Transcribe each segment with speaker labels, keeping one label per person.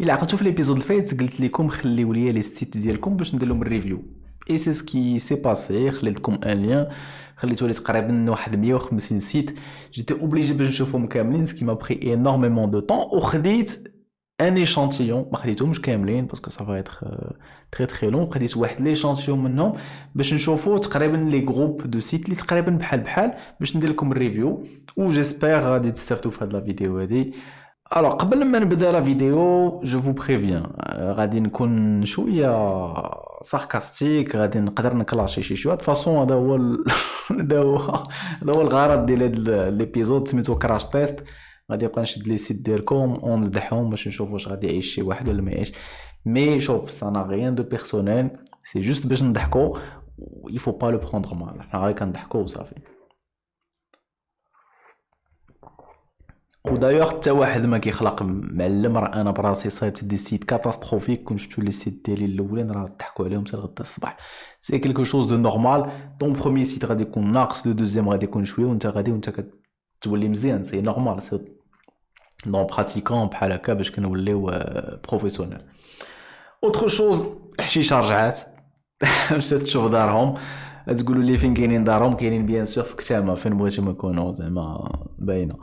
Speaker 1: الا عقلتوا في ليبيزود الفايت قلت لكم خليو لي لي سيت ديالكم باش ندير لهم الريفيو. اي سي سكي سي باسي، خليت لكم ان لين، خليتو لي تقريبا واحد 150 سيت. جيتي اوبليجي باش نشوفهم كاملين، سكي ما بري انورميمون دو طون، وخديت ان ايشانتيون، ما خديتهمش كاملين باسكو سا فا اتر تري لون. خديت واحد ليشانتيون منهم باش نشوفوا تقريبا لي جروب دو سيت اللي تقريبا بحال بحال باش ندير لكم الريفيو. و جيسبر غادي تستافدوا في هاد لا فيديو هادي. الوغ قبل ما نبدا لا فيديو جو فو بريفيان، غادي نكون شويه ساركاستيك، غادي نقدر نكلاشي شي شويه. فاصون هذا هو هذا هو الغرض ديال هاد ليبيزود، سميتو كراش تيست. غادي نبقى نشد لي سيت ديالكم ونزدحهم باش نشوف واش غادي يعيش شي واحد ولا ما يعيش. مي شوف سا نا ريان دو بيرسونيل، سي جوست باش نضحكوا، il faut pas le prendre mal، حنا غير كنضحكوا وصافي. ودايوغ حتى واحد ما كيخلق معلم، راه انا براسي صايبت دي سيت كاتاستروفيك، كون شفتو لي سيت ديالي الاولين راه ضحكوا عليهم حتى لغدا الصباح. سي كيلكو شوز دو نورمال. طون بروميي سيت غادي يكون ناقص، لو دوزيام غادي يكون شويه، وانت غادي وانت كتولي مزيان. سي نورمال، سي دون براتيكون بحال هكا باش كنوليو بروفيسيونيل. اوتر شوز، حشيشه رجعات مشات تشوف دارهم، تقولوا لي فين كاينين دارهم؟ كاينين بيان سور في كتامه، فين بغيتو يكونوا زعما باينه.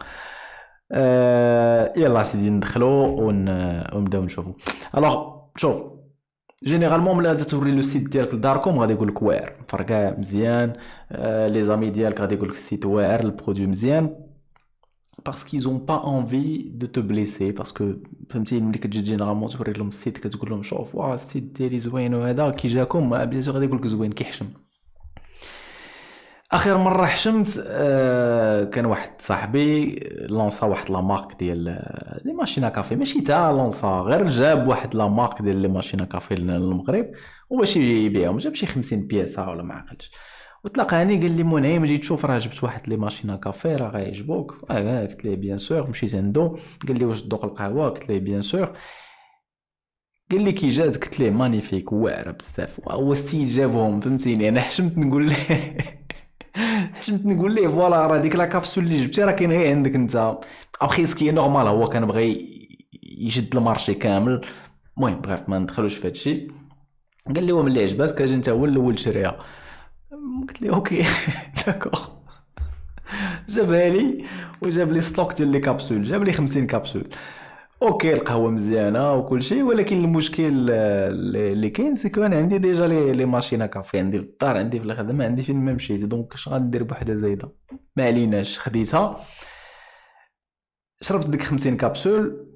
Speaker 1: يلا سيدي ندخلو ونبداو نشوفو. الوغ شوف، جينيرالمون ملي غادي توري لو سيت ديالك لداركم غادي يقول لك واعر، فرقا مزيان. لي زامي ديالك غادي يقول لك السيت واعر، البرودوي مزيان، parce qu'ils ont pas envie de te blesser. parce que فهمتي ملي كتجي جينيرالمون توري لهم السيت كتقول لهم شوف واه السيت ديالي زوين وهذا، كي جاكم بيان سور غادي يقول لك زوين كيحشم. اخر مره حشمت كان واحد صاحبي لونسا واحد لا مارك ديال لي ماشينا كافي، ماشي تا لونسا، غير جاب واحد لا مارك ديال لي ماشينا كافي للمغرب وباش يبيعهم، جاب شي 50 بياسه ولا ما عقلتش. وتلاقاني قال لي منعم جيت تشوف راه جبت واحد لي ماشينا كافي راه غيعجبوك. قلت ليه بيان سور. مشيت عندو قال لي واش تذوق القهوه؟ قلت ليه بيان سور. قال لي كي جات؟ قلت ليه مانيفيك واعره بزاف. هو السيد جابهم فهمتيني، انا حشمت نقول ليه حشمت نقول ليه فوالا راه ديك لا كابسول اللي جبتي راه كاين غير عندك انت. ابخي سكي نورمال، هو كان بغى يشد المارشي كامل. المهم بغيت ما ندخلوش في هادشي. قال لي هو ملي عجباتك اجي انت هو الاول تشريها. قلت لي اوكي داكوغ. جابها لي وجاب لي ستوك ديال لي كابسول، جاب لي 50 كابسول. اوكي القهوه مزيانه وكل شيء، ولكن المشكل اللي كاين سي كو انا عندي ديجا لي ماشينا كافي، عندي في الدار، عندي في الخدمه، عندي فين ما مشيت، دونك اش غندير بوحده زايده؟ ما عليناش، خديتها شربت ديك 50 كابسول.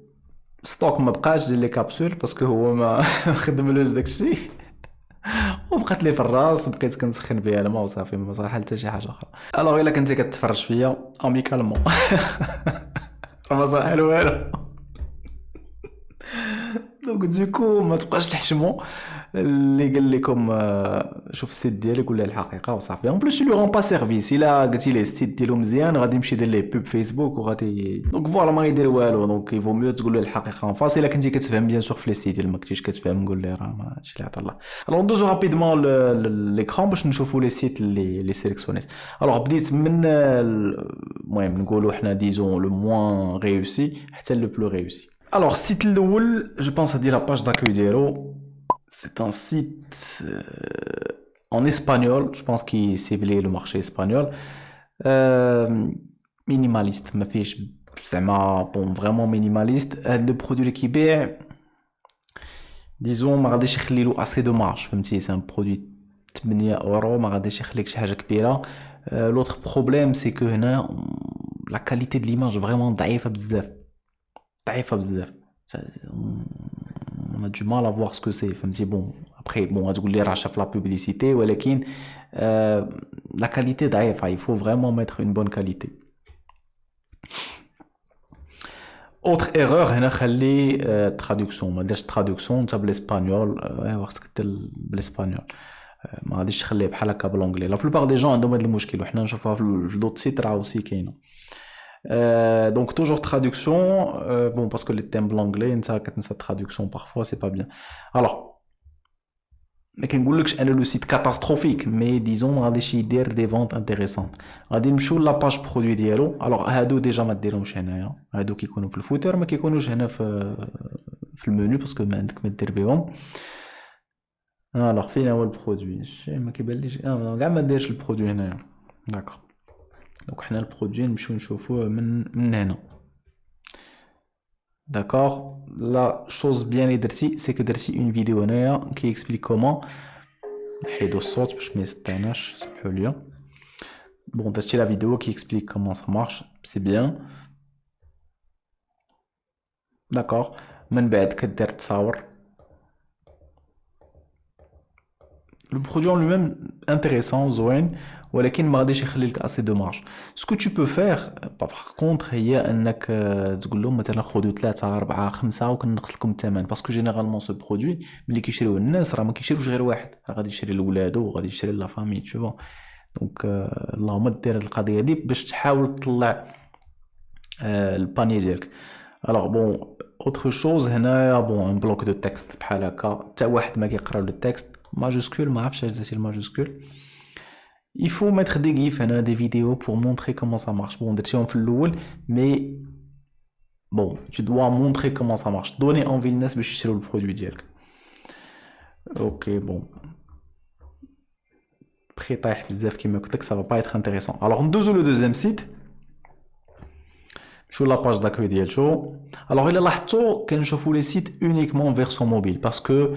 Speaker 1: ستوك ما بقاش ديال لي كابسول باسكو هو ما خدملوش داكشي، وبقات لي في الراس، بقيت كنسخن بها الماء وصافي، ما صراحه حتى شي حاجه اخرى. الوغ الا كنتي كتفرج فيا اميكالمون فما صح والو. دونك دوكو ما تبقاش تحشموا. اللي قال لكم شوف السيت ديالي قول ليه الحقيقه وصافي. اون بليس لو رون با سيرفيس، الا قلتي ليه السيت ديالو مزيان غادي يمشي يدير ليه بوب فيسبوك وغادي دونك فوالا ما غيدير والو. دونك يفو ميو تقول له الحقيقه اون فاس. الا كنتي كتفهم بيان سور في لي سيت، الا ما كنتيش كتفهم قول ليه راه ما هادشي اللي عطا الله. الوغ ندوزو رابيدمون ليكران باش نشوفوا لي سيت اللي سيليكسيونيت. الوغ بديت من المهم نقولوا حنا ديزون لو موان ريوسي حتى لو بلو ريوسي. Alors, site الاول je pense à dire la page d'accueil d'Hero. C'est un site en espagnol, je pense qu'il ciblait le marché espagnol. Minimaliste, ما فيش زعما bon vraiment minimaliste. هاد le produit اللي كيبيع disons ما غاديش يخلي له assez de marge، فهمتي؟ c'est un produit 8 اورو، ما غاديش يخليك شي حاجه كبيره. l'autre problème c'est que هنا la qualité de l'image vraiment ضعيفه بزاف، ضعيفه بزاف. on a du mal à voir ce que c'est فهمتي. bon après bon غتقول لي راه شاف لا بوبليسيتي، ولكن la qualité ضعيفه. il faut vraiment mettre une bonne qualité. autre erreur هنا خلي traduction، ما ديرش traduction انت بالاسبانيول، خاصك دير بالاسبانيول، ما غاديش تخليه بحال هكا بالانجلي. لا بلوبار دي جون عندهم هذا المشكل، وحنا نشوفوها في دوت سيت راه aussi كاينه. donc toujours traduction, bon parce que les thèmes l'anglais ça كتنسى traduction parfois c'est pas bien. alors ما كنقولكش انا لو سيت كاتاستروفيك مي ديزون ما غاديش يدير دي فونت انتريسونت. غادي نمشيو لاباج برودوي ديالو. الوغ هادو ديجا ما ديرهمش هنايا، هادو كيكونوا في الفوتر ما كيكونوش هنا في المنيو باسكو ما عندك ما دير بهم. الوغ فين هو البرودوي؟ ما كيبانليش كاع ما دايرش البرودوي هنايا. داكوغ دونك حنا البرودوي نمشيو نشوفوه من هنا. D'accord. La chose bien اللي درتي سي كو درتي اون فيديو هنايا كي اكسبليك كومون. نحيدو الصوت باش ما يسطيناش، سمحوا لي. بون درتي لا فيديو كي اكسبليك كومون سا مارش، سي بيان. داكوغ من بعد كدير تصاور. لو برودوي en lui-même intéressant زوين ولكن ما غاديش يخلي لك اسي دو مارج. سكو تو بو فيغ باغ كونطخ هي انك تقول لهم مثلا خذوا 3 4 5 وكنقص لكم الثمن، باسكو جينيرالمون سو برودوي ملي كيشريوه الناس راه ما كيشريوش غير واحد، راه غادي يشري لولادو وغادي يشري لا فامي تو فون. دونك اللهم دير هاد القضيه دي باش تحاول تطلع الباني ديالك. الوغ بون اوتر شوز هنايا بون ان بلوك دو تكست بحال هكا حتى واحد ما كيقرا لو تكست ماجوسكول، ما عرفتش علاش درتي الماجوسكول. Il faut mettre des gifs, des vidéos pour montrer comment ça marche. Bon, درتيهم في الأول mais bon, tu dois montrer comment ça marche. Donner envie للناس باش يشريو البرودوي ديالك. اوكي بون بخي طايح بزاف كيما قلت لك ça va pas être intéressant. Alors ندوزو لو دوزيام سيت. شو لاباج داكوي ديال شو. الوغ الا لاحظتو كنشوفو لي سيت اونيكمون فيرسون موبيل باسكو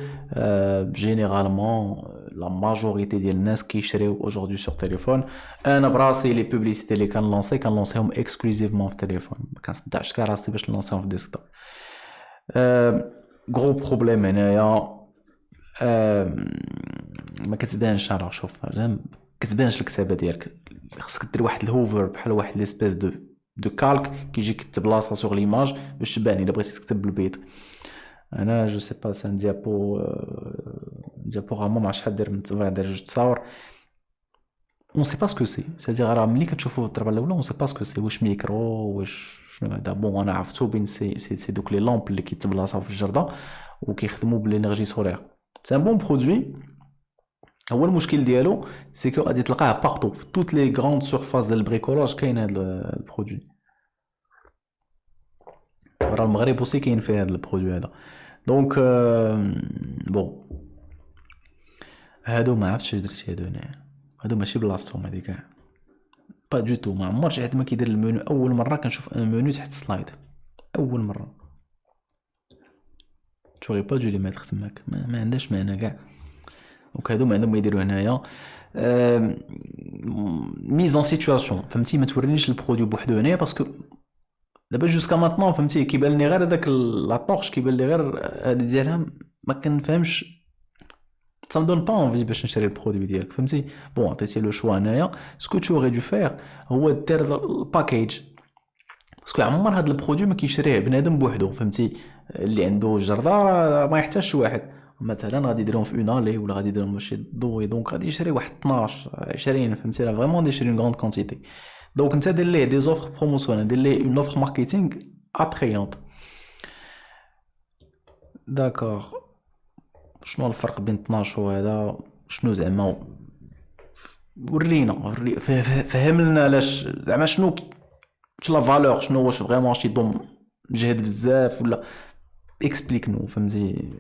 Speaker 1: جينيرالمون لا ماجوريتي ديال الناس كيشريو اوجوردي سور تيليفون. انا براسي لي بوبليسيتي اللي كنلونسيهم اكسكلوزيفمون في التليفون، ما كنصدعش كاع راسي باش نلونسيهم في الديسكتوب. غرو بروبليم هنايا ما كتبانش. راه شوف كتبانش الكتابه ديالك، خصك دير واحد الهوفر بحال واحد ليسبيس دو كالك كيجي يكتب لاصه سوغ ليماج باش تبان الا بغيتي تكتب بالبيض. انا جو سي با سان ديابوغرامون مع شحال داير من داير جوج تصاور. اون سي با سكو سي سادير راه ملي كتشوفو الضربه الاولى اون سي با سكو سي واش ميكرو واش شنو هذا. بون انا عرفتو بين سي دوك لي لامب اللي كيتبلاصاو في الجرده وكيخدموا بالانرجي سولير. سي ان بون برودوي. هو المشكل ديالو سي كو غادي تلقاه بارطو في توت لي غروند سورفاس ديال البريكولاج كاين هاد البرودوي. راه المغرب اوسي كاين فيه هاد البرودوي هذا. دونك بون هادو ما عرفتش درتي هادو هنايا، هادو ماشي بلاصتهم هادي كاع با دو تو. ما عمر شي حد ما كيدير المنيو. اول مره كنشوف ان منيو تحت سلايد، اول مره. توري با دو لي ميتر تماك، ما عندهاش معنى كاع. دونك هادو ما عندهم ما يديروا هنايا. ميزون سيتواسيون فهمتي، ما تورينيش البرودوي بوحدو هنايا باسكو دابا جوسكا ماتنون فهمتي كيبان لي غير هذاك لا طورش، كيبان لي غير هادي ديالها ما كنفهمش. ça me donne pas envie باش نشري البرودوي ديالك فهمتي. بون عطيتي لو شوا هنايا. سكو تو اوري دو فير هو دير الباكيج، باسكو عمر هاد البرودوي ما كيشريه بنادم بوحدو فهمتي. اللي عنده جرده ما يحتاجش واحد، مثلا غادي يديرهم في اون الي ولا غادي يديرهم شي ضوي، دونك غادي يشري واحد 12 20 فهمتي. راه فريمون يشري اون غروند كونتيتي. دونك انت دير ليه دي زوفر بروموسيونيل، دير ليه اون اوفر ماركتينغ اتريونت. داكوغ شنو الفرق بين 12 وهذا؟ شنو زعما ورينا فهم لنا علاش زعما شنو لا فالور، شنو واش فريمون شي ضم جهد بزاف ولا اكسبليك نو فهمتي.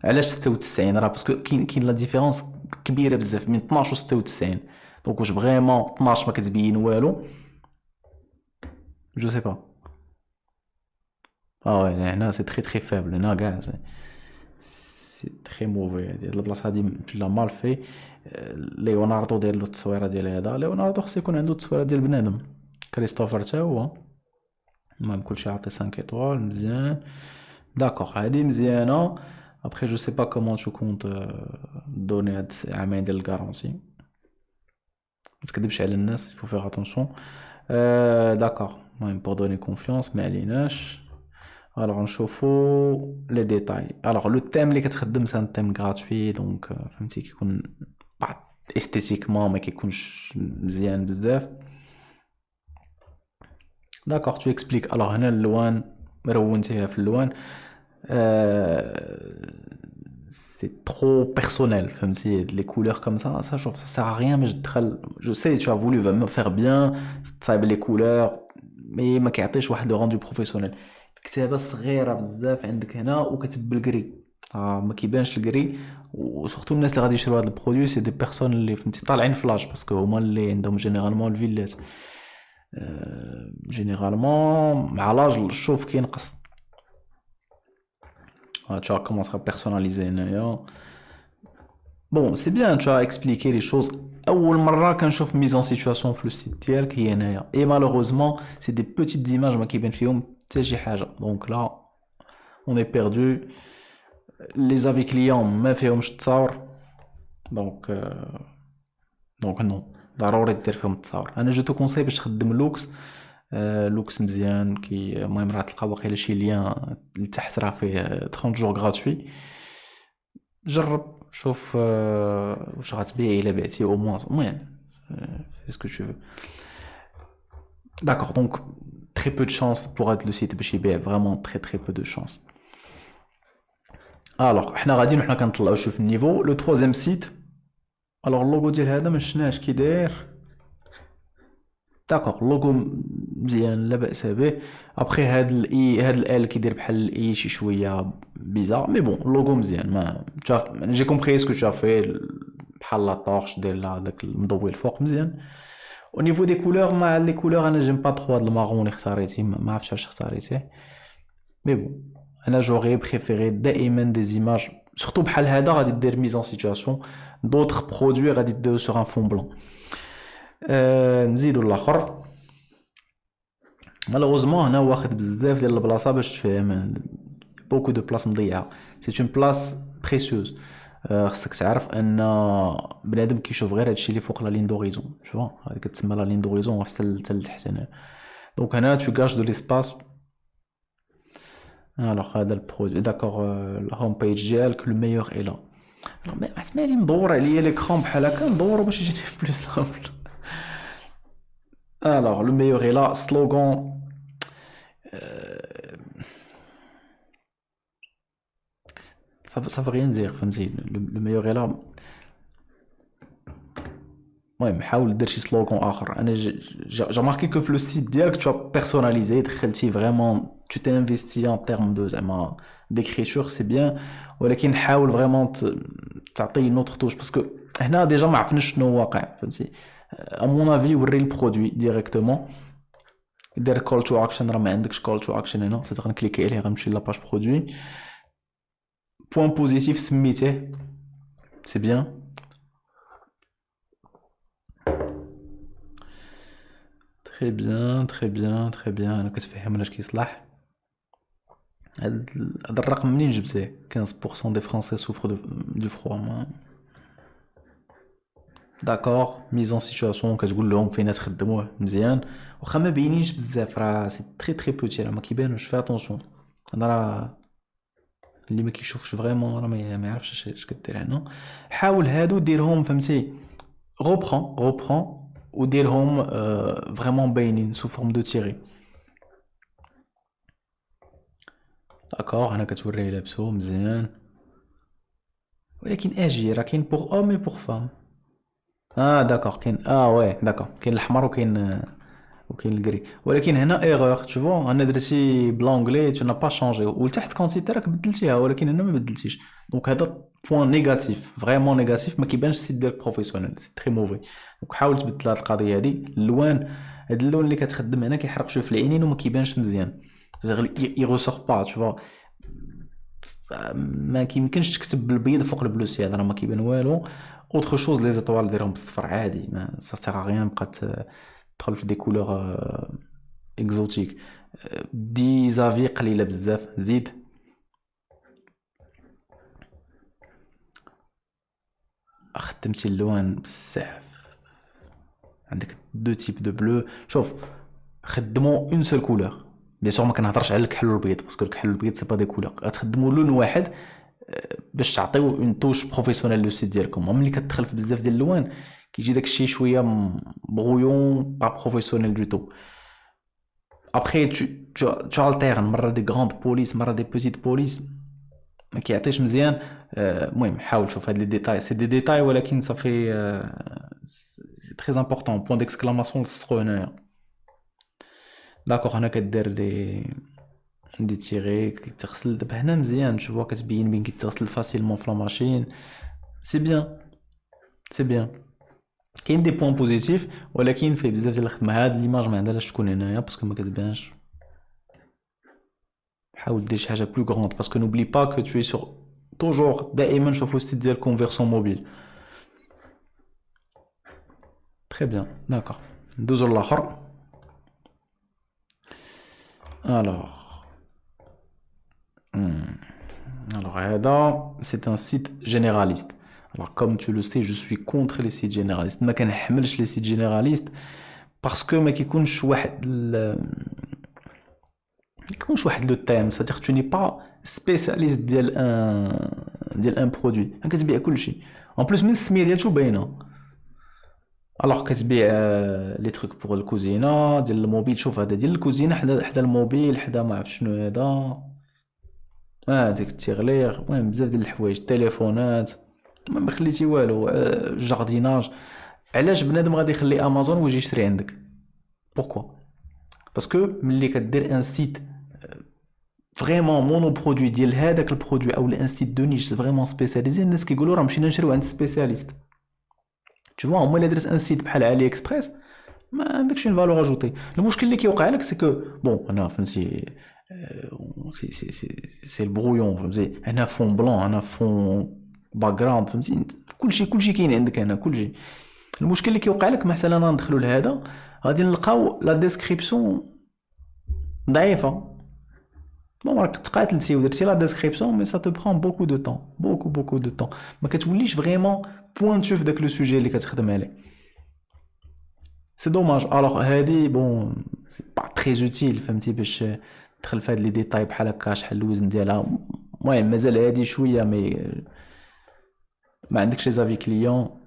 Speaker 1: علاش 96 راه باسكو كاين لا ديفيرونس كبيره بزاف بين 12 و 96. دونك واش فريمون 12 ما كتبين والو جو سي با. وي هنا سي تري تري فابل هنا كاع سي تري موفي. هادي البلاصه هادي لا مال في. ليوناردو داير له التصويره ديال هذا. ليوناردو خصو يكون عنده التصويره ديال بنادم. كريستوفر تا هو. المهم كلشي عطي 5 ايطوال مزيان. داكوغ هادي مزيانه. ابخي جو سي با كومون تو كونت دوني هاد عامين ديال الكارونتي. ما تكذبش على الناس، يفو فيغ اتونسيون. داكوغ المهم بور دوني كونفيونس ما عليناش. الوغ نشوفو لي ديتاي. الوغ لو تيم اللي كتخدم سان تيم غراتوي، دونك فهمتي كيكون استيتيكمون ما كيكونش مزيان بزاف. داكوغ تو اكسبليك. الوغ هنا اللوان رونتيها في اللوان. c'est trop personnel. فهمتي les couleurs comme ça je trouve ça sert à rien mais je sais tu as voulu me faire bien تصايب les couleurs mais ما كيعطيش واحد le rendu professionnel. الكتابة صغيرة بزاف عندك هنا وكتب بالكري ما كيبانش الكري وسورتو الناس اللي غادي يشريو هاد البرودوي سي دي بيرسون اللي فهمتي طالعين فلاش باسكو هما اللي عندهم جينيرالمون الفيلات جينيرالمون مع لاج الشوف كينقص. Tu vas commencer à personnaliser هنايا. Bon, c'est bien, tu as expliqué les choses. أول مرة كنشوف mise en situation في le site ديالك هي هنايا. Et malheureusement, c'est des petites images ما كيبان فيهم حتى شي حاجة. Donc là, on est perdu. Les avis clients ما فيهمش تصاور. Donc non. ضروري دير فيهم التصاور. أنا جو تو كونساي باش تخدم لوكس. لوكس مزيان كي المهم راه تلقى واقيلا شي ليان لتحت راه فيه 30 جور غراتوي. جرب شوف واش غتبيع الا بعتي او موان المهم اسكو تو داكور. دونك très peu de chance pour هاد لو سيت باش يبيع فريمون très peu de chance. الوغ حنا غاديين وحنا كنطلعوا شوف النيفو لو ترويزيام سيت. الوغ اللوغو ديال هذا ما شفناهش كي داير. داكوغ اللوغو مزيان لا باس به. ابخي هاد ال كيدير بحال الاي شي شويه بيزار مي بون اللوغو مزيان ما شاف جي كومبري اسكو tu as fait بحال لا طورش دير داك المضوي الفوق مزيان. او نيفو دي كولور ما لي كولور انا جيم با ترو هاد المارون اللي اختاريتي ما عرفتش واش اختاريتيه مي بون انا جوغي بريفيري دائما دي زيماج سورتو بحال هذا غادي دير ميز ان سيتوياسيون دوطخ برودوي غادي ديرو سور ان فون بلون. نزيدو الاخر مالوغوزمون هنا واخد بزاف ديال البلاصه باش تفهم بوكو دو بلاص مضيعه سي اون بلاص بريسيوز. خصك تعرف ان بنادم كيشوف غير هادشي اللي فوق لا لين دوريزون شوف هذه كتسمى لا لين دوريزون حتى لتحت هنا. دونك هنا تو غاش دو ليسباس. الوغ هذا البرودوي داكوغ الهوم بيج ديالك لو ميور اي لا. ما عتمالي مدور عليا ليكرون بحال هكا ندورو باش يجيني بلو سامبل. Alors, le meilleur est là, slogan. Ça veut rien dire, فهمتي le meilleur est là. المهم حاول دير شي سلوغون اخر. انا جا ماركي كو في لو سيت ديالك tu as personnalisé دخلتي فريمون tu t'es investi en termes de زعما d'écriture c'est bien ولكن حاول فريمون تعطي نوتر توش باسكو هنا ديجا ما عرفناش شنو واقع فهمتي. à mon avis وري البرودوي ديريكتومون دير كول تو اكشن راه ما عندكش كول تو اكشن هنا سي غنكليكي عليه غنمشي لاباج برودوي. بوين بوزيتيف سميته سي بيان. تري بيان تري بيان تري بيان انا كتفهم اش كيصلح. هاد الرقم منين جبتيه 15% دي فرونسي سوفر دو فروا. داكور ميز ان سيتوياسيون كتقول لهم فين تخدموه مزيان واخا ما باينينش بزاف راه سي تري بوتي راه ما كيبانوش في اتونسيون. انا راه اللي ما كيشوفش فريمون راه ما يعرفش اش كدير هنا. حاول هادو ديرهم فهمتي reprend وديرهم فريمون باينين سو فورم دو تيري. داكور هنا كتوريه لابسو مزيان ولكن اجي راه كاين بوغ اوم اي بوغ فام. داكور كاين وي داكور كاين الاحمر وكاين الكري ولكن هنا ايغور تشوفو انا درتي بلونغلي تو نا با شونجي ولتحت كونتيتي راك بدلتيها ولكن هنا ما بدلتيش. دونك هذا بوين نيجاتيف فريمون نيجاتيف ما كيبانش السيت ديالك بروفيسيونيل سي تري موفي. دونك حاول تبدل هاد القضيه هادي. اللوان هاد اللون اللي كتخدم هنا كيحرق شويه في العينين وما كيبانش مزيان يي ريسور با تشوفو ما كيمكنش تكتب بالبيض فوق البلوسي هذا راه ما كيبان والو. اوتر شوز لي زيطوال ديرهم بالصفر عادي ما سا سيغ ريان بقات تدخل في دي كولور اكزوتيك. دي زافي قليله بزاف زيد. خدمتي اللوان بزاف عندك دو تيب دو بلو. شوف خدموا اون سول كولور بيان سور ما كنهضرش على الكحل والبيض باسكو الكحل والبيض سي با دي كولور غتخدموا لون واحد باش تعطيو اون توش بروفيسيونيل لو سيت ديالكم. ملي كتدخل في بزاف ديال اللوان كيجي داك الشيء شويه بغويون با بروفيسيونيل دو تو. ابخي tu alternes مره دي غراند بوليس مره دي بوتيت بوليس ما كيعطيش مزيان. المهم حاول شوف هاد لي ديتاي، سي دي ديتاي ولكن صافي سي تري امبورطون. بوين ديكسكلاماسيون لصقو هنايا. داكوغ هنا كدير دي تيغي كتغسل دابا هنا مزيان، شوفوا كتبين بين كيتغسل فاسيلمون في لا ماشين. سي بيان سي بيان. كاين دي بوين بوزيتيف ولكن فيه بزاف ديال الخدمه. هاد ليماج ما عندهاش تكون هنايا باسكو ما كتبانش. حاول دير شي حاجه بلو غروند باسكو نوبلي با كو تو سور توجور دائما شوفوا السيت ديالكم فيرسون موبيل. تري بيان داكوغ. ندوزو للاخر. الوغ هذا c'est un site généraliste. Alors comme tu le sais, je suis contre les sites généralistes. ما كنحملش les sites généralistes parce que ما كيكونش واحد لو تيم. c'est-à-dire tu n'es pas spécialiste ديال ان برودوي، كتبيع كلشي. en plus من السميه ديالته باينه. الوغ كتبيع لي تروك بور الكوزينه ديال الموبيل. شوف هذا ديال الكوزينه حدا الموبيل، حدا ما عرفت شنو هذا، ديك التيغليغ، المهم بزاف ديال الحوايج، التليفونات، ما خليتي والو. الجارديناج. علاش بنادم غادي يخلي امازون ويجي يشري عندك؟ بوركوا؟ باسكو ملي كدير ان سيت فريمون مونو برودوي ديال هذاك البرودوي او ان سيت دو نيش فريمون سبيسياليزي، الناس كيقولوا راه مشينا نشريو عند سبيسياليست. tu vois هما الا درت ان سيت بحال علي اكسبريس ما عندكش اون فالور اجوتي. المشكل اللي كيوقع لك سي كو بون انا فهمتي سي البرويون، فهمتي، هنا فون بلون، هنا فون باك جراوند، فهمتي، كلشي كاين عندك هنا كلشي. المشكل اللي كيوقع لك مثلا انا ندخلوا لهذا غادي نلقاو لا ديسكريبسيون ضعيفه. بون راك تقاتلتي ودرتي لا ديسكريبسيون مي سا تو برون بوكو دو طون، بوكو دو طون. ما كتوليش فريمون بوينتو في داك لو سوجي اللي كتخدم عليه. سي دوماج. الوغ هادي بون سي با تري اوتيل، فهمتي، باش تدخل في هاد لي ديتاي بحال هكا شحال الوزن ديالها. المهم مازال هادي شويه مي ما عندكش لي زافي كليون.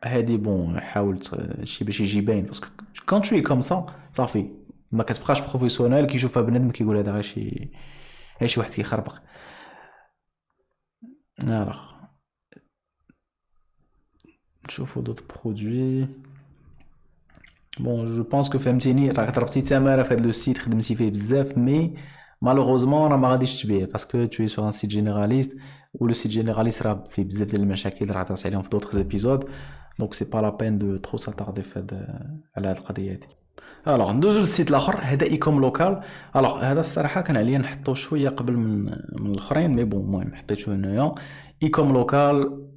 Speaker 1: هادي بون حاول شي باش يجي باين باسكو كون توي كوم سا صافي ما كتبقاش بروفيسيونيل. كيشوفها بنادم كيقول هذا غير شي واحد كيخربق. الوغ نشوفو دوط برودوي. بون جو بونس كو فهمتيني، راك ضربتي تماره في هاد لو سيت، خدمتي فيه بزاف، مي مالوغوزمون راه ما غاديش تبيع باسكو توي سور ان سيت جينيراليست، و لو سيت جينيراليست راه فيه بزاف ديال المشاكل راه عطات عليهم في دوطخ زيبيزود. دونك سي با لا بين دو ترو ساتاردي في على هاد القضيه هادي. الوغ ندوزو للسيت الاخر، هذا ايكوم لوكال. الوغ هذا الصراحه كان عليا نحطو شويه قبل من الاخرين، مي بون المهم حطيتو هنايا. ايكوم لوكال.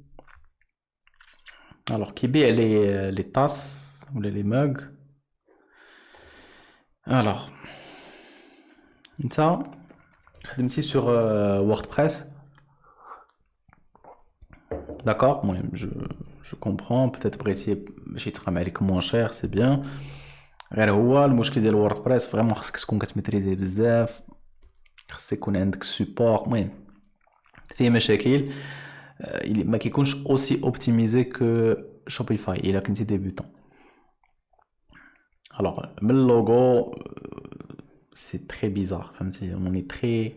Speaker 1: الوغ كيبيع لي طاس ولا لي موغ. الوغ نتا خدمتي سور ووردبريس، داكوغ. المهم جو كومبرون بوتيت بغيتي باش يتقام عليك موان شير سي بيان. غير هو المشكل ديال ووردبريس فريمون خاصك تكون كتميتريزي بزاف، خاص يكون عندك سوبور. المهم فيه مشاكل، ما كيكونش اوسي اوبتيميزي كو شوبيفاي الا كنتي ديبوتون. الوغ من اللوغو سي تري بيزار، فهمتي، اوني تري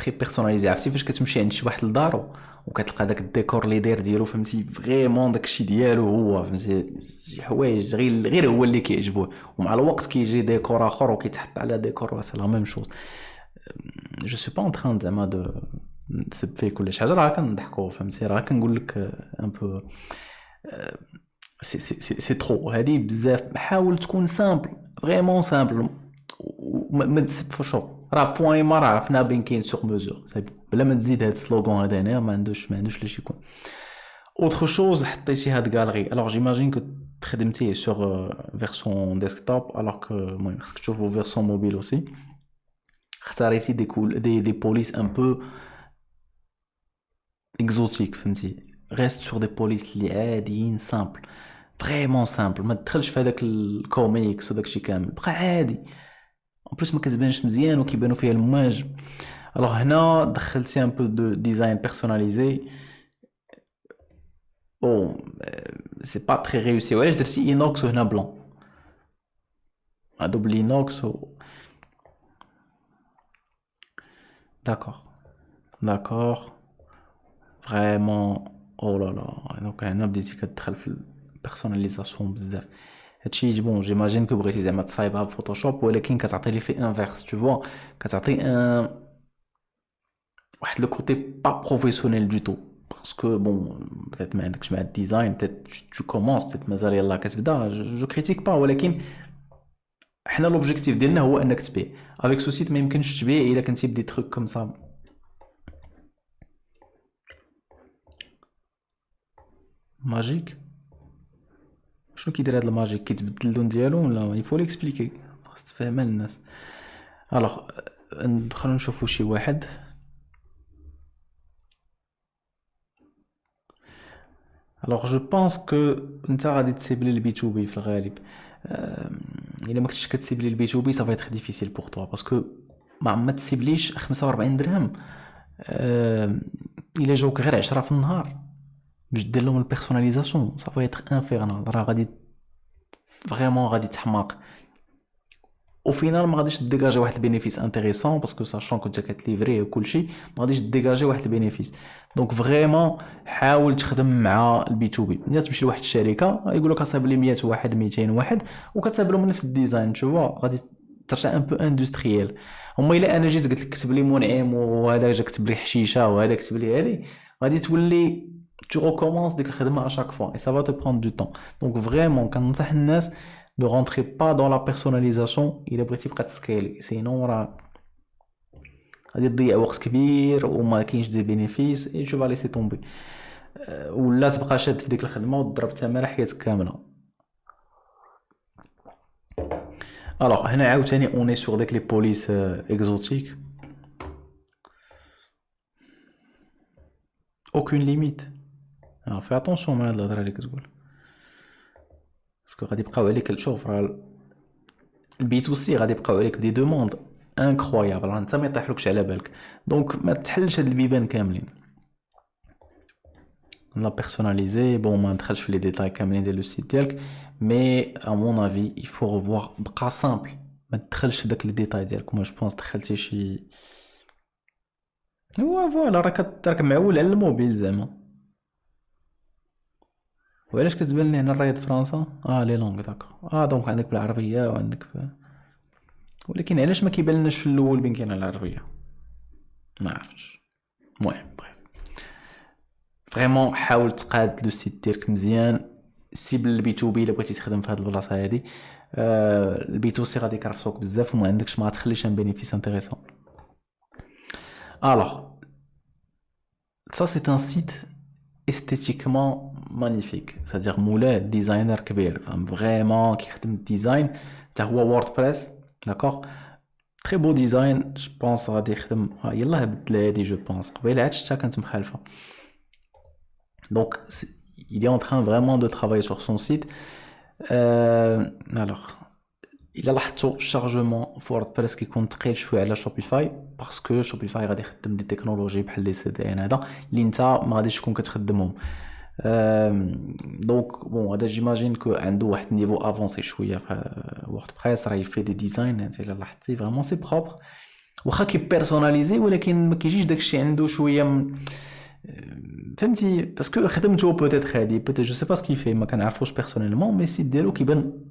Speaker 1: بيرسوناليزي. عرفتي فاش كتمشي عند شي واحد لدارو وكتلقى داك الديكور اللي داير ديالو، فهمتي، فريمون داكشي ديالو هو، فهمتي، شي حوايج غير هو اللي كيعجبوه، ومع الوقت كيجي ديكور اخر وكيتحط على ديكور سي لا ميم شوز. جو سو با ان تران زعما دو نسب فيه كل حاجه، راه كنضحكوا، فهمتي، راه كنقول لك ان بو سي ترو هادي بزاف. حاول تكون سامبل، فريمون سامبل، وما تسب في شو. راه بوين ما راه عرفنا بين كاين سوغ ميزور، بلا ما تزيد هاد السلوغون هذا هنا ما عندوش لاش يكون. اوتر شوز حطيتي هاد غالري. الوغ جيماجين كو خدمتيه سوغ فيرسون ديسكتوب، الوغ كو المهم خاصك تشوفو فيرسون موبيل اوسي. اختاريتي دي بوليس ان بو اكزوتيك، فهمتي، ريست سور دي بوليس اللي عاديين سامبل، فريمون سامبل. ما تدخلش في هذاك الكوميكس وداكشي كامل، بقى عادي. ان بليس ما كتبانش مزيان وكيبانو فيها المواج. الوغ هنا دخلتي ان بو دو ديزاين بيرسوناليزي. او سي با تري ريوسي. وعلاش درتي اينوكس وهنا بلون؟ هادو بلينوكس d'accord, d'accord. Vraiment, oh là là. Donc هنا بديتي كتدخل في البيرسوناليزاسيون بزاف. هادشي بون جيماجين كو بغيتي زعما تصايبها بفوتوشوب، ولكن كتعطي ليفي انفيرس تو فوا. كتعطي واحد لو كوتي با بروفيسيونيل دو تو. باسكو بون بتات ما عندكش مع الديزاين، بتات تو كومونس، بتات مازال يلاه كتبدا. جو كريتيك با، ولكن حنا لوبجيكتيف ديالنا هو انك تبيع. افيك سو سيت ما يمكنش تبيع الا كنتي بدي تروك كوم سا. ماجيك شنو كيدير هاد الماجيك؟ كيتبدل اللون ديالو ولا يفو ليكسبليكي؟ خاص تفهمها للناس. الوغ ندخلو نشوفو شي واحد. الوغ جو بونس كو نتا غادي تسيبلي البي تو بي في الغالب. الا ما كنتش كتسيبلي البي تو بي صافي تخ ديفيسيل بوغ توا، باسكو ما تسيبليش 45 درهم الا جاوك غير 10 في النهار باش دير لهم البيرسوناليزاسيون. صافي يتخ انفيرنال، راه غادي فريمون غادي تحماق. او فينال ما غاديش ديجاجي واحد البينيفيس انتريسون، باسكو ساشون كنت كتليفري وكلشي ما غاديش ديجاجي واحد البينيفيس. دونك فريمون حاول تخدم مع البي تو بي. ملي تمشي لواحد الشركه يقول لك اصايب لي 100 واحد 200 واحد وكتصايب لهم نفس الديزاين، تشوفوا غادي ترجع ان بو اندستريال. هما الا انا جيت قلت لك كتب لي منعم وهذا جا كتب لي حشيشه وهذا كتب لي هذه، غادي تولي تو ريكومونس ديك الخدمه اشاك فوا اي سا فا تو بروند دو طون. دونك فريمون كننصح الناس ne rentrez pas dans la personnalisation الا بغيتي تبقى تسكيلي، سينو راه غادي تضيع وقت كبير وما كاينش دي بينيفيس اي جو فاليسي طومبي. ولا تبقى شاد في ديك الخدمه وتضرب الثمره حياتك كامله. الوغ هنا عاوتاني اوني سور ديك لي بوليس اكزوتيك. اوكين ليميت. في اتونسيون مع هاد الهضره اللي كتقول، باسكو غادي يبقاو عليك. شوف راه البي تو سي غادي يبقاو عليك بدي دوموند انكرويابل، راه انت ما يطيحلكش على بالك. دونك ما تحلش هاد البيبان كاملين. لا بيرسوناليزي بون ما ندخلش في لي ديتاي كاملين ديال لو سيت ديالك، مي ا مون افي يفو ريفوار. بقى سامبل، ما تدخلش في داك لي ديتاي ديالك. ما جو بونس دخلتي شي هو فوالا راك معول على الموبيل زعما. وعلاش كتبان لي هنا الرايد فرنسا؟ لي لونغ داكور. دونك عندك بالعربيه وعندك ولكن علاش ما كيبانلناش في الاول بين كاين العربيه؟ ما عرفتش. المهم طيب، فريمون حاول تقاد لو سيت ديالك مزيان. سيبل البي تو بي الا بغيتي تخدم في هاد البلاصه هادي. البي تو سي غادي يكرفسوك بزاف وما عندكش، ما تخليش ان بينيفيس انتريسون. الوغ ça c'est un site esthétiquement magnifique. C'est-à-dire مولا ديزاينر كبير فهم فريمون كيخدم الديزاين حتى هو ووردبريس. داكوغ تري بو ديزاين. جو بونس غادي يخدم يلاه بدل هادي. جو بونس قبيله عاد شتا كانت مخالفه. Donc il est en train vraiment de travailler sur son site. Alors الا لاحظتوا الشارجمون في ووردبريس كيكون ثقيل شويه على شوبيفاي، باسكو شوبيفاي غادي يخدم دي تكنولوجي بحال لي سي دي ان هذا اللي انت ما غاديش تكون كتخدمهم. دونك بون هذا جيماجين كو عنده واحد النيفو افونسي شويه في ووردبريس. راه يفي دي ديزاين انت الا لاحظتي فريمون سي بروبر، واخا كي بيرسوناليزي ولكن ما كيجيش داكشي عنده شويه فهمتي. باسكو خدمته بوتيت هادي بوتيت جو سي با سكي في، ما كنعرفوش بيرسونيلمون، مي السيت ديالو كيبان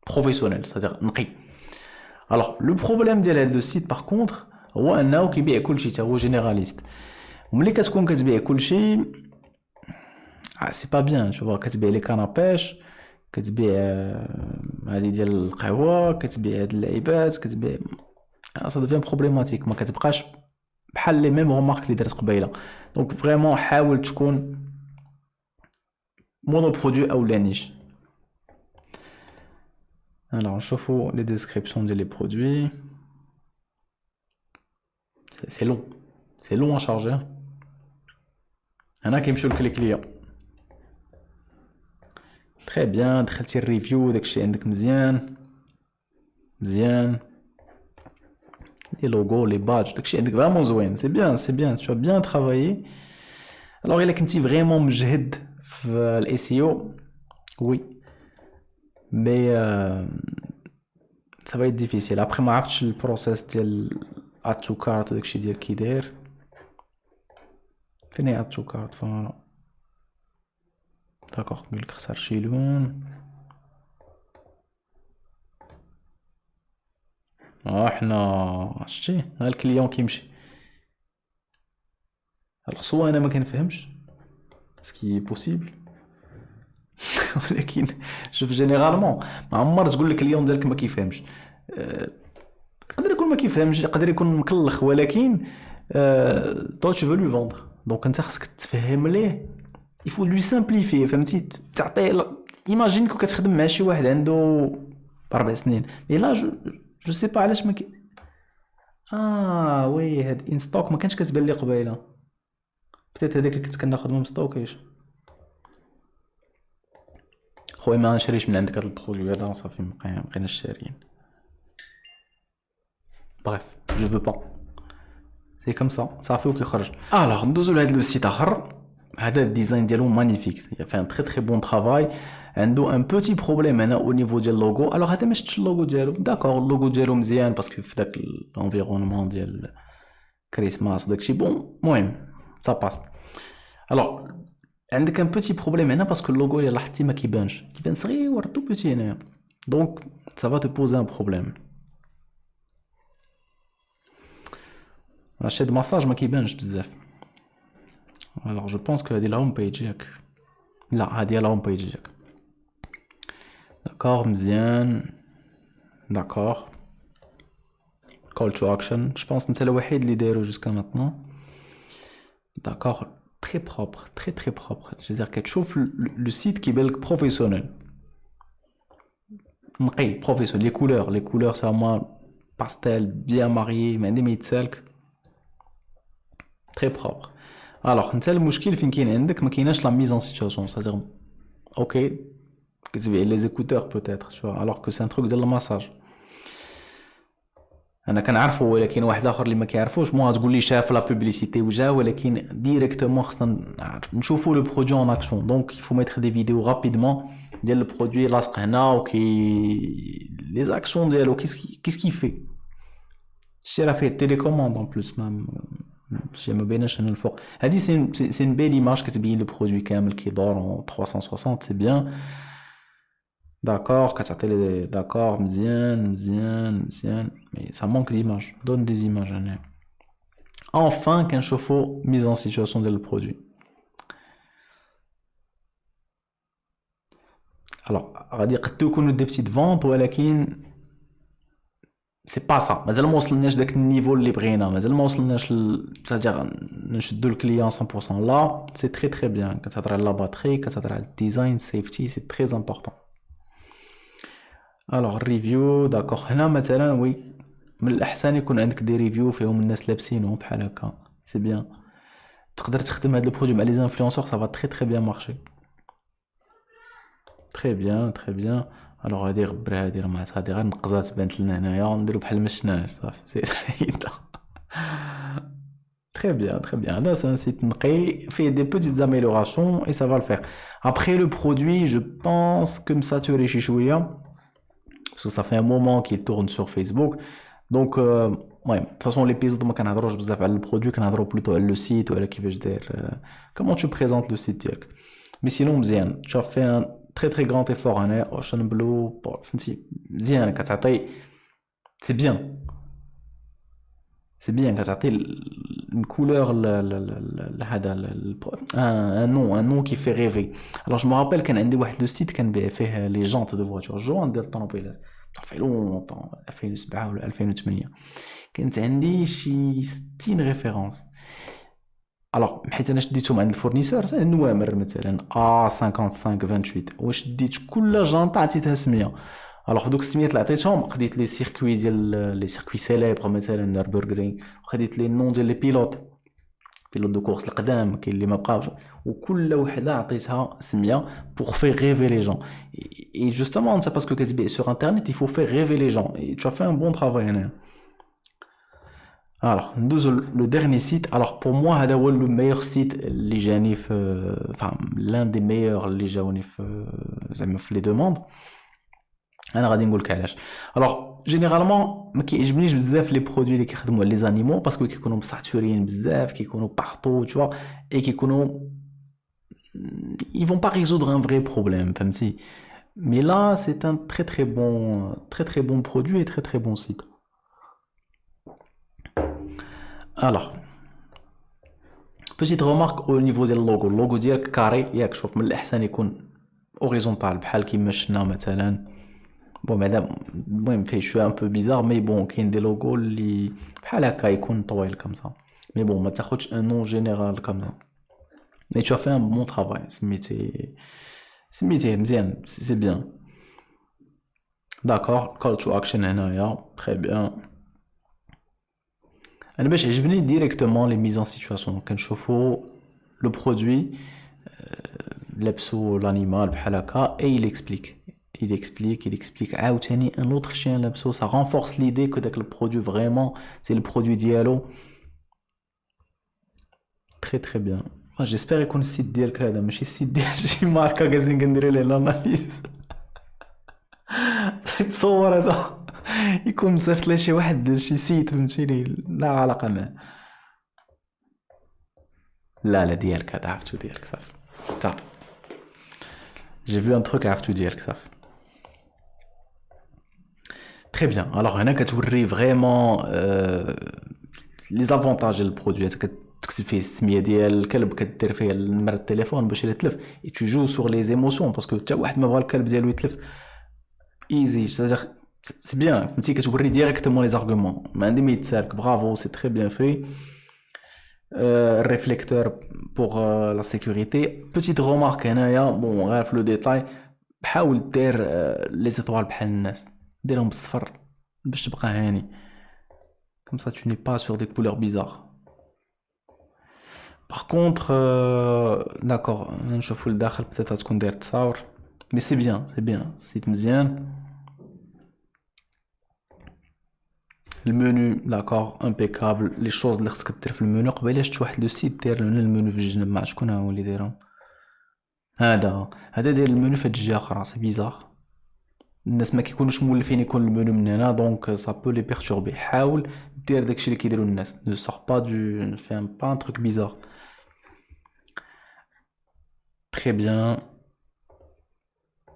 Speaker 1: بروفيسيونيل c'est-à-dire نقي. الوغ لو بروبليم ديال هاد لو سيت باغ كونطخ هو انه كيبيع كلشي، حتى هو جينيراليست. وملي كتكون كتبيع كلشي سي با بيان. شوف كتبيع لي كانابيش، كتبيع هادي ديال القهوه، كتبيع هاد اللعيبات، كتبيع سا ديفيان بروبليماتيك. ما كتبقاش بحال لي ميم رومارك اللي درت قبيله. دونك فريمون حاول تكون مونو برودوي او لا نيش. Alors, نشوفوا les descriptions des produits. C'est long. C'est long à charger. هنا كيمشيو لك لي كليون. تري بيان. دخلتي الريفيو داكشي عندك مزيان مزيان. لي لوغو لي بادج داكشي عندك فريمون زوين. سي بيان سي بيان. تو بيان ترافايي. الوغ الا كنتي فريمون مجهد في الاي سي او وي، مي ça va être difficile. Après ما عرفتش البروسيس ديال add to cart داكشي ديال كي داير فين هي add to cart فوالا داكوغ نقولك اختار شي لون حنا شتي ها الكليون كيمشي الخصوة انا ما كنفهمش سكي بوسيبل ولكن شوف جينيرالمون ما عمر تقول لك اليوم ديالك ما كيفهمش يقدر يكون ما كيفهمش يقدر يكون مكلخ ولكن تو tu veux lui vendre دونك انت خاصك تفهم ليه il faut lui simplifier فهمتي تعطيه ايماجين كون كتخدم مع شي واحد عنده 4 سنين اي لا جو سي با علاش ما كي وي هاد ان ستوك ما كانش كتبان لي قبيله بتات هذاك اللي كنت كناخذ من ستوكيش خويا ما نشريش من عندك هاد البرودوي هذا صافي ما بقيناش شاريين بريف جو فو با سي كوم سا صافي وكيخرج الوغ ندوزو لهاد السيت اخر هذا الديزاين ديالو مانيفيك فيه ان تري تري بون ترافاي عنده ان بوتي بروبليم هنا او نيفو ديال اللوغو الوغ هذا ما شفتش اللوغو ديالو داكوغ اللوغو ديالو مزيان باسكو في داك الانفيرونمون ديال كريسماس وداكشي بون المهم سا باس الوغ عندك ان بوتي بروبليم هنا باسكو اللوغو اللي لاحظتي ما كيبانش كيبان صغير تو بوتي هنايا دونك سا فا تو بوزي ان بروبليم الشي د ماساج ما كيبانش بزاف الوغ جو بونس كو هادي لا هوم بيج ياك لا هادي لا هوم بيج ياك داكوغ مزيان داكوغ call to action je pense نتا الوحيد اللي دايرو jusqu'à maintenant داكوغ très propre très très propre je veux dire كتشوف le site كيبان لك بروفيسيونيل نقي بروفيسيونيل les couleurs ça moi pastel bien marié ما عندي ما يتسالك très propre alors نتا المشكل فين كاين عندك ما كايناش لا mise en situation c'est-à-dire OK كتبيع لي زيكوتور peut-être tu vois alors que c'est un truc ديال الماساج انا كنعرفو ولكن واحد اخر اللي ما كيعرفوش مو تقول لي شاف لا بوبليسيتي وجا ولكن ديريكتومون خصنا نشوفوا لو برودوي اون اكسيون دونك il faut mettre des vidéos rapidement ديال لو برودوي لاصق هنا وكي لي زاكسيون ديالو كيسكي في شي راه فيه تيليكوموند ان بلوس شي ما بيناش هنا الفوق هادي سي ان بيل ايماج كتبين لو برودوي كامل كيدور 360 سي بيان D'accord, d'accord, مزيان, mais ça manque d'images. Donne des images. Enfin, qu'un chauffe-eau mise en situation de le produit. Alors, on va dire que tu connais des petites ventes, ولكن c'est pas ça. مازال ما وصلناش داك النيفو اللي بغينا. مازال ما وصلناش c'est-à-dire نشدو الكليون 100%. Là, c'est très très bien. كتهضر على la batterie, كتهضر على design, safety, c'est très important. الوغ الريفيو داكوغ هنا مثلا وي من الاحسن يكون عندك دي ريفيو فيهم الناس لابسينهم بحال هكا سي بيان تقدر تخدم هاد البرودوي مع لي انفلونسور صافا تري تري بيان مارشي تري بيان الوغ هادي غبر هادي راه معناتها هادي غير نقزات بانت لنا هنايا نديرو بحال ما شفناش صافي سي très bien là c'est un site نقي fait des petites améliorations et ça va le faire après le produit je pense que مساتوري شي شويه parce que ça fait un moment qu'il tourne sur Facebook donc ouais de toute façon l'épisode ما كنهضروش بزاف على البرودوي كنهضروا plutôt على le site وعلى كيفاش داير comment tu présentes le site ديالك mais sinon مزيان tu as fait un très très grand effort هنا Ocean Blue فهمتي مزيان كتعطي c'est bien كتعطي une couleur هذا un nom qui fait rêver alors je me rappelle كان عندي واحد لو سيت كنبيع فيه لي جونط دو فواتور جوان ديال الطوموبيلات في لونطون 2007 ولا 2008 كانت عندي شي 60 ريفيرونس الوغ حيت انا شديتهم عند الفورنيسور النوامر مثلا A5528 وشديت كل جانطه عطيتها سميه الوغ دوك السميات اللي عطيتهم خديت لي سيركوي ديال لي سيركوي سيليبر مثلا نوربورغرينغ وخديت لي نون ديال لي بيلوت دو كورس القدام كاين اللي ما بقاوش وكل وحده عطيتها سميه pour faire rêver les gens et justement c'est parce que كتبيع sur internet il faut faire rêver les gens et tu as fait un bon travail هنا alors ندوزو لو dernier site alors pour moi هذا هو le meilleur site اللي جاني في enfin l'un des meilleurs اللي جاوني في زعما في لي دوموند انا غادي نقول لك علاش. الوغ جينيرالمون ما كيعجبنيش بزاف لي برودوي اللي كيخدموا على لي زانيمون باسكو كيكونوا مساتورين بزاف كيكونوا بارطو tu vois et كيكونوا ils vont pas résoudre un vrai problème فهمتي. mais là c'est un très très bon produit et très très bon site. alors petite remarque au niveau ديال اللوغو ديالك كاري ياك. شوف من الاحسن يكون اوريزونتال بحال كيما شفنا مثلا. بون بعدا المهم فيه شويه ان بو بيزار مي بون كاين دي لوغو اللي بحال هكا يكون طويل كمسا. مي بون ما تاخدش ان نون جينيرال كمسا. مي tu as fait un bon travail. سميتيه مزيان سي بيان. داكور كول تو اكشن هنايا تري بيان. انا باش عجبني ديريكتومون لي ميزون سيتواسيون كنشوفو لو برودوي لابسو لانيمال بحال هكا اي il explique عاوتاني un autre chien لابسو. ça renforce l'idée que داك البرودوي فريمون سي البرودوي ديالو. très très bien. جيسبر يكون السيت ديالك هذا ماشي السيت ديال شي ماركه كازين كنديرو ليه لاناليز. تصور هذا يكون مصيفط ليه شي واحد شي سيت فهمتيني لا علاقه معاه. لا ديالك هذا عرفتو ديالك صافي صافي. جي فيو ان تروك عرفتو ديالك صافي. Très bien. Alors, هنا كتوري فريمون لي زافونتاج ديال البرودوي. كتكتب فيه السميه ديال الكلب كدير فيه نمر التليفون باش يتلف. اي تو جو سور لي ايموسيون باسكو حتى واحد ما بغى الكلب ديالو يتلف. ايزي سي بيان فهمتي كتوري ديريكتومون لي زارغومون ما عندي ما يتسالك. برافو سي تري بيان في. الريفليكتور بوغ لا سيكوريتي. بوتيت رومارك هنايا بون غير في لو ديتاي حاول دير لي زيطوال بحال الناس ديرهم بالصفر باش تبقى هاني. comme ça tu n'es pas sur des couleurs bizarres. par contre d'accord نشوفوا لداخل peut-être تكون داير تصاور mais c'est bien سيت مزيان. المنيو داكور امبيكابل. لي شوز اللي خصك دير في المنيو قبيله شفت واحد لو سيت داير لنا المنيو في الجنب مع شكون هو اللي دايرهم. هذا داير المنيو في هاد الجهه اخرى سي بيزار. الناس ما كيكونوش مولفين يكون المنيو من هنا دونك سا بو لي بيرتوربي. حاول دير داكشي اللي كيديروا الناس. ne sors pas du fais pas un truc bizarre. très bien.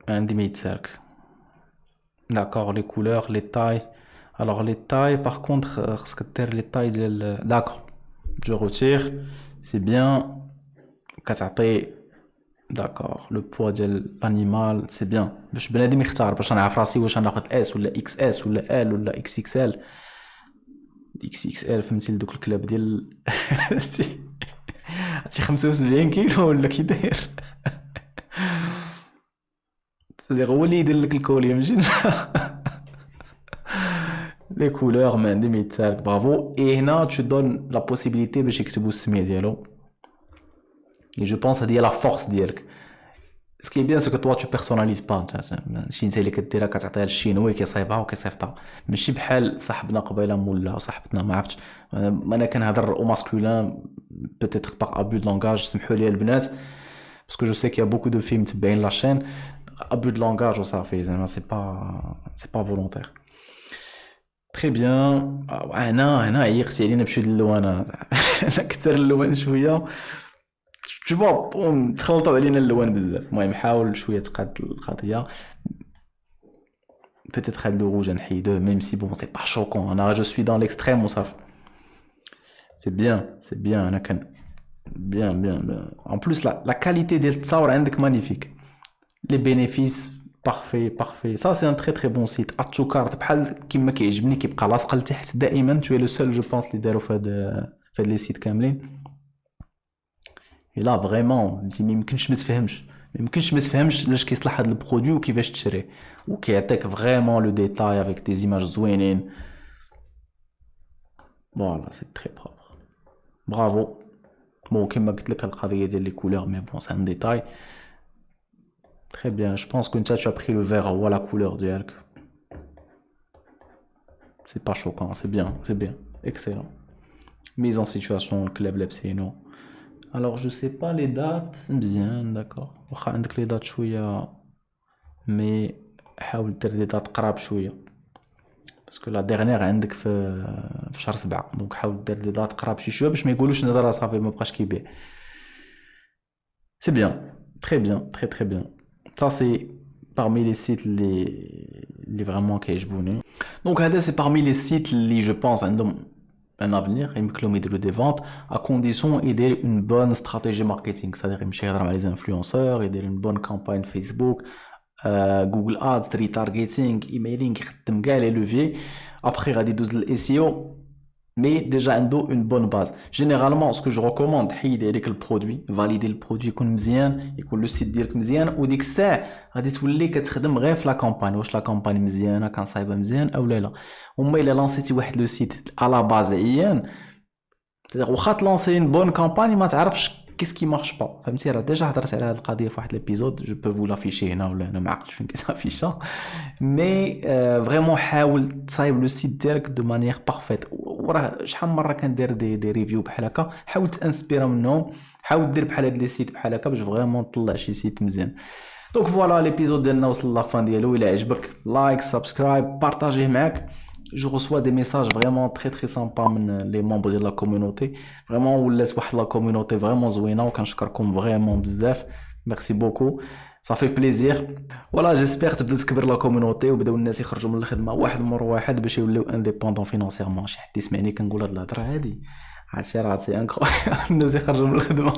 Speaker 1: عندي ما يتسالك. d'accord les couleurs les tailles. alors les tailles par contre خصك دير les tailles ديال d'accord je retire c'est bien. كتعطي d'accord le poids ديال l'animal c'est bien باش بنادم يختار باش نعرف راسي واش غناخذ اس ولا اكس اس ولا ال ولا اكس اكس ال. اكس اكس ال فهمتي لدوك الكلاب ديال هادشي 75 كيلو ولا كي داير. صديق هو اللي يدير لك الكوليه ماشي لي كولور ما عندي ما يتسالك. برافو. اي هنا tu donnes la possibilité باش يكتبوا السميه ديالو. et je pense هذه هي لا فورس ديالك. ce qui est bien c'est que toi tu personnalises pas. شي انت اللي كديرها كتعطيها للشينوي كيصايبها وكيصيفطها ماشي بحال صاحبنا قبيله مولا وصاحبتنا ما عرفتش. انا كنهضر او ماسكولين peut-être par abus de langage سمحوا لي البنات parce que je sais qu'il y a beaucoup de filles متبعين لا chaîne. abus de langage وصافي زعما c'est pas volontaire. très bien. هنا عيقتي علينا بشويه اللوانه. انا كثر اللوان شويه tu vois تخلطوا علينا اللوان بزاف. المهم حاول شويه تقاد القضيه. peut-être هاد لو روج نحيدوه même si bon c'est pas choquant. انا je suis dans l'extrême وصافي. c'est bien انا كان bien en plus la qualité ديال التصاور عندك magnifique. les bénéfices parfait ça c'est un très très bon site. اتشو كارت بحال كيما كيعجبني كيبقى لاصق لتحت دائما. tu es le seul je pense اللي داروا في هاد لي سيت كاملين. لا فريمون ما يمكنش ما تفهمش لاش كيصلح هذا البرودوي وكيفاش تشريه وكيعطيك فريمون لو ديتاي افيك دي زيماج زوينين. فوالا سي تري بروبر. برافو. بون كيما قلت لك القضيه ديال لي كولور مي بون سي ان ديتاي. تري بيان. جو بونس كو نتا tu as pris le vert هو لا كولور ديالك. سي با شوكون سي بيان excellent. mise en situation الكلاب لابسينو. alors je sais pas les dates bien d'accord واخا عندك les dates شويه mais حاول دير دي دات قراب شويه باسكو لا ديرنيير عندك في شهر 7 دونك حاول دير دي دات قراب شي شويه باش ما يقولوش نهضر صافي ما بقاش كيبيع. سي بيان تري بيان تري بيان. Ça c'est parmi les sites اللي vraiment كيعجبوني. Donc هذا c'est parmi les sites اللي je pense عندهم un avenir يمكنلهم يديروا des ventes à condition يدير une bonne stratégie marketing, c'est-à-dire يمشي يهضر مع les influenceurs, يدير une bonne campagne Facebook, Google Ads, retargeting, emailing, يخدم كاع les leviers. Après غادي يدوز لل SEO mais déjà عنده une bonne base. Généralement ce que je recommande حيد عليك البرودوي فاليدي البرودوي يكون مزيان يكون لو سيت ديالك مزيان وديك الساعه غادي تولي كتخدم غير في لا كامباني واش لا كامباني مزيانه كان صايبه مزيان او لا. وما الا لانسيتي واحد لو سيت على باز عيان واخا تلانسي اون بون كامباني ما تعرفش كيس كي مارش با فهمتي. راه ديجا هضرت على هذه القضيه في واحد ليبيزود جو بو فو لافيشي هنا ولا انا ما عقلتش فين كيسافيشا مي فريمون حاول تصايب لو سيت ديالك دو مانيير بارفيت. وراه شحال من مره كندير دي ريفيو بحال هكا حاول تانسبيرا منهم حاول دير بحال هاد لي سيت بحال هكا باش فريمون تطلع شي سيت مزيان. دونك فوالا ليبيزود ديالنا وصل لافان ديالو. الا عجبك لايك سبسكرايب بارطاجيه معاك. Je reçois des messages vraiment très sympas من les membres de la communauté. Vraiment ولات واحد la communauté vraiment زوينه وكنشكركم vraiment بزاف. Merci beaucoup. Ça fait plaisir. Voilà, j'espère تبدا تكبر لا كوميونيتي وبداو الناس يخرجوا من الخدمه واحد مره واحد باش يوليو انديبوندون فينانسيرمون. شي حد يسمعني كنقول هاد الهضره هادي عرفتي راه سي انكرويبل الناس يخرجوا من الخدمه.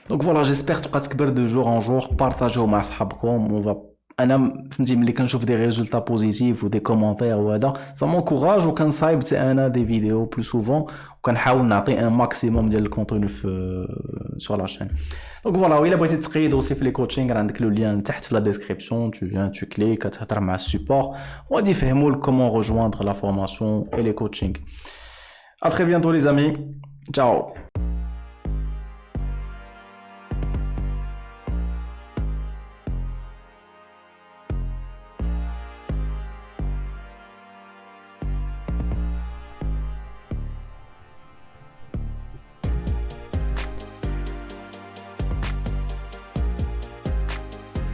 Speaker 1: دونك فوالا جيسبر تبقى تكبر دو جور ان جور. بارطاجيو مع صحابكم انا فهمتي ملي كنشوف دي ريزولطا بوزيتيف ودي كومونتير وهذا سا مونكوراج وكنصايب حتى انا دي فيديو بلو سوفون وكنحاول نعطي ان ماكسيموم ديال الكونتوني في سو لا شين. دونك فوالا الا بغيتي تقيد اوسي في لي كوتشينغ عندك لو لين تحت في لا ديسكريبسيون تو فيان تو كليك كتهضر مع السيبور وغادي يفهموا لك كومون ريجويندر لا فورماسيون اي لي كوتشينغ. ا تري بيانتو لي زامي. ciao.